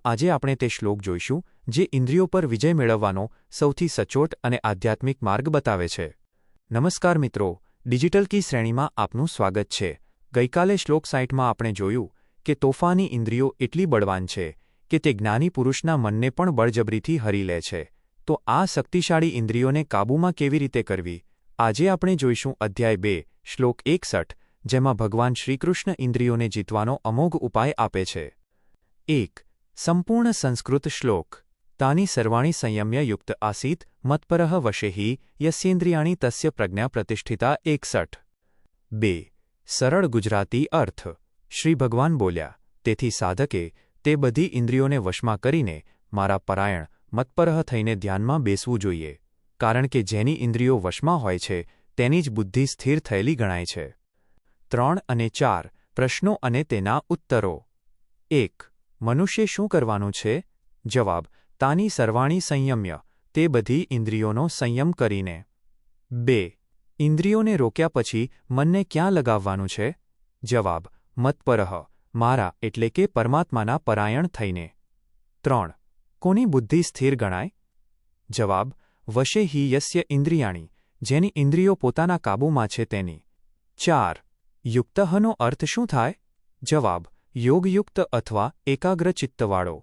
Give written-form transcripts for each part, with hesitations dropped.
આજે આપણે તે શ્લોક જોઈશું જે ઇન્દ્રિયો પર વિજય મેળવવાનો સૌથી સચોટ અને આધ્યાત્મિક માર્ગ બતાવે છે। નમસ્કાર મિત્રો, ડિજિટલ કી શ્રેણીમાં આપનું સ્વાગત છે। ગઈકાલે શ્લોક 60માં આપણે જોયું કે તોફાની ઇન્દ્રિયો એટલી બળવાન છે કે તે જ્ઞાની પુરુષના મનને પણ બળજબરીથી હરી લે છે। તો આ શક્તિશાળી ઇન્દ્રિયોને કાબૂમાં કેવી રીતે કરવી? આજે આપણે જોઈશું અધ્યાય 2 શ્લોક 61, જેમાં ભગવાન શ્રીકૃષ્ણ ઇન્દ્રિયોને જીતવાનો અમોઘ ઉપાય આપે છે। 1. સંપૂર્ણ સંસ્કૃત શ્લોક। તાની સર્વાણી સંયમ્ય યુક્ત આસીત મત્પરઃ વશેહિ યસ્યેન્દ્રિયાણિ તસ્ય પ્રજ્ઞા પ્રતિષ્ઠિતા 61। 2. સરળ ગુજરાતી અર્થ। શ્રી ભગવાન બોલ્યા, તેથી સાધકે તે બધી ઇન્દ્રિયોને વશમાં કરીને મારા પરાયણ મત્પરઃ થઈને ધ્યાનમાં બેસવું જોઈએ, કારણ કે જેની ઇન્દ્રિયો વશમાં હોય છે તેની જ બુદ્ધિ સ્થિર થયેલી ગણાય છે। 3 અને 4 પ્રશ્નો અને તેના ઉત્તરો। 1. મનુષ્ય શું કરવાનું છે? જવાબ: તાની સર્વાણી સંયમ્ય, તે બધી ઇન્દ્રિયોનો સંયમ કરીને। 2. ઇન્દ્રિયોને રોક્યા પછી મનને ક્યાં લગાવવાનું છે? જવાબ: મત્પરઃ, મારા એટલે કે પરમાત્માના પરાયણ થઈને। 3. કોની બુદ્ધિ સ્થિર ગણાય? જવાબ: વશે હિ યસ્ય ઇન્દ્રિયાણિ, જેની ઇન્દ્રિયો પોતાના કાબૂમાં છે તેની। 4. યુક્તઃનો અર્થ શું થાય? જવાબ: યોગયુક્ત અથવા એકાગ્ર ચિત્તવાળો।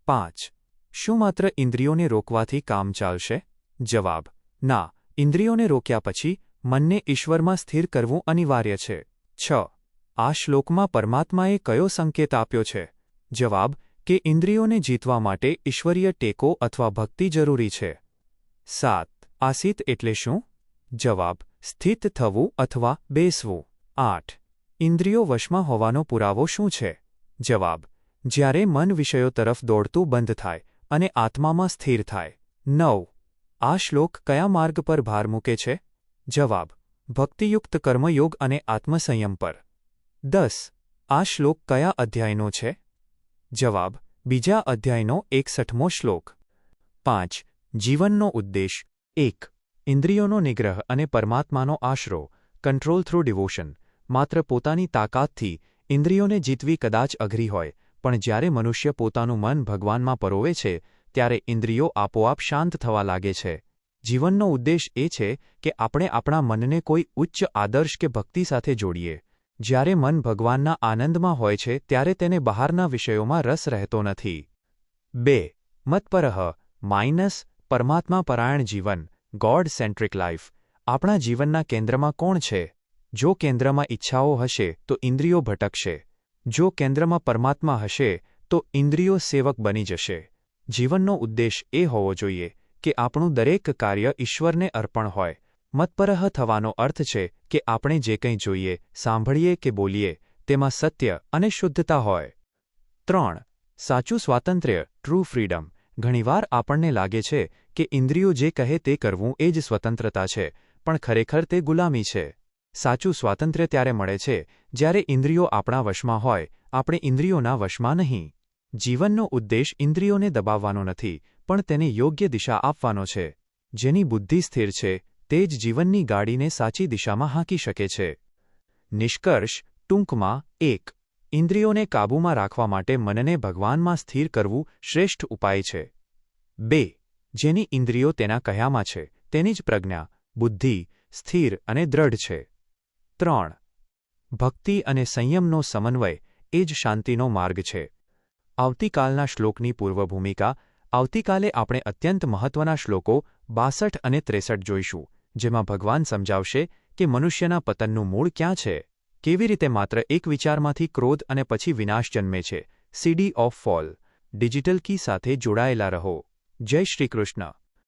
5. શું માત્ર ઇન્દ્રિયોને રોકવાથી કામ ચાલશે? જવાબ: ના, ઇન્દ્રિયોને રોક્યા પછી મનને ઈશ્વરમાં સ્થિર કરવું અનિવાર્ય છે। 6. આ શ્લોકમાં પરમાત્માએ કયો સંકેત આપ્યો છે? જવાબ: કે ઇન્દ્રિયોને જીતવા માટે ઈશ્વરીય ટેકો અથવા ભક્તિ જરૂરી છે। 7. આસીત એટલે શું? જવાબ: સ્થિત થવું અથવા બેસવું। 8. ઇન્દ્રિયો વશમાં હોવાનો પુરાવો શું છે? જવાબ: જ્યારે મન વિષયો તરફ દોડતું બંધ થાય અને આત્મામાં સ્થિર થાય। 9. આ શ્લોક કયા માર્ગ પર ભાર મૂકે છે? જવાબ: ભક્તિયુક્ત કર્મયોગ અને આત્મસંયમ પર। 10. આ શ્લોક કયા અધ્યાયનો છે? જવાબ: બીજા અધ્યાયનો 61મો શ્લોક। 5. જીવનનો ઉદ્દેશ। 1. ઇન્દ્રિયોનો નિગ્રહ અને પરમાત્માનો આશરો, કંટ્રોલ થ્રુ ડિવોશન। માત્ર પોતાની તાકાતથી ઇન્દ્રિયોને જીતવી કદાચ અઘરી હોય, પણ જ્યારે મનુષ્ય પોતાનું મન ભગવાનમાં પરોવે છે ત્યારે ઇન્દ્રિયો આપોઆપ શાંત થવા લાગે છે। જીવનનો ઉદ્દેશ એ છે કે આપણે આપણા મનને કોઈ ઉચ્ચ આદર્શ કે ભક્તિ સાથે જોડીએ। જ્યારે મન ભગવાનના આનંદમાં હોય છે ત્યારે તેને બહારના વિષયોમાં રસ રહેતો નથી। 2. મત્પરઃ માઇનસ પરમાત્મા પરાયણ જીવન, ગોડ સેન્ટ્રિક લાઈફ। આપણા જીવનના કેન્દ્રમાં કોણ છે? જો કેન્દ્રમાં ઈચ્છાઓ હશે તો ઇન્દ્રિયો ભટકશે, જો કેન્દ્રમાં પરમાત્મા હશે તો ઇન્દ્રિયો સેવક બની જશે। જીવનનો ઉદ્દેશ એ હોવો જોઈએ કે આપણું દરેક કાર્ય ઈશ્વરને અર્પણ હોય। મત્પરઃ થવાનો અર્થ છે કે આપણે જે કંઈ જોઈએ, સાંભળીએ કે બોલીએ તેમાં સત્ય અને શુદ્ધતા હોય। 3. સાચું સ્વાતંત્ર્ય, ટ્રુ ફ્રીડમ। ઘણીવાર આપણને લાગે છે કે ઇન્દ્રિયો જે કહે તે કરવું એ જ સ્વતંત્રતા છે, પણ ખરેખર તે ગુલામી છે। સાચું સ્વાતંત્ર્ય ત્યારે મળે છે જ્યારે ઇન્દ્રિયો આપણા વશમાં હોય, આપણે ઇન્દ્રિયોના વશમાં નહીં। જીવનનો ઉદ્દેશ ઇન્દ્રિયોને દબાવવાનો નથી, પણ તેને યોગ્ય દિશા આપવાનો છે। જેની બુદ્ધિ સ્થિર છે તે જ જીવનની ગાડીને સાચી દિશામાં હાંકી શકે છે। નિષ્કર્ષ ટૂંકમાં: 1. ઇન્દ્રિયોને કાબૂમાં રાખવા માટે મનને ભગવાનમાં સ્થિર કરવું શ્રેષ્ઠ ઉપાય છે। 2. જેની ઇન્દ્રિયો તેના કહ્યામાં છે તેની જ પ્રજ્ઞા, બુદ્ધિ સ્થિર અને દ્રઢ છે। 3. ભક્તિ અને સંયમનો સમન્વય એ જ શાંતિનો માર્ગ છે। આવતીકાલના શ્લોકની પૂર્વભૂમિકા। આવતીકાલે આપણે અત્યંત મહત્વના શ્લોકો 62 અને 63 જોઈશું, જેમાં ભગવાન સમજાવશે કે મનુષ્યના પતનનું મૂળ ક્યાં છે, કેવી રીતે માત્ર એક વિચારમાંથી ક્રોધ અને પછી વિનાશ જન્મે છે। સીડી ઓફ ફોલ। ડિજિટલ કી સાથે જોડાયેલા રહો। જય શ્રી કૃષ્ણ।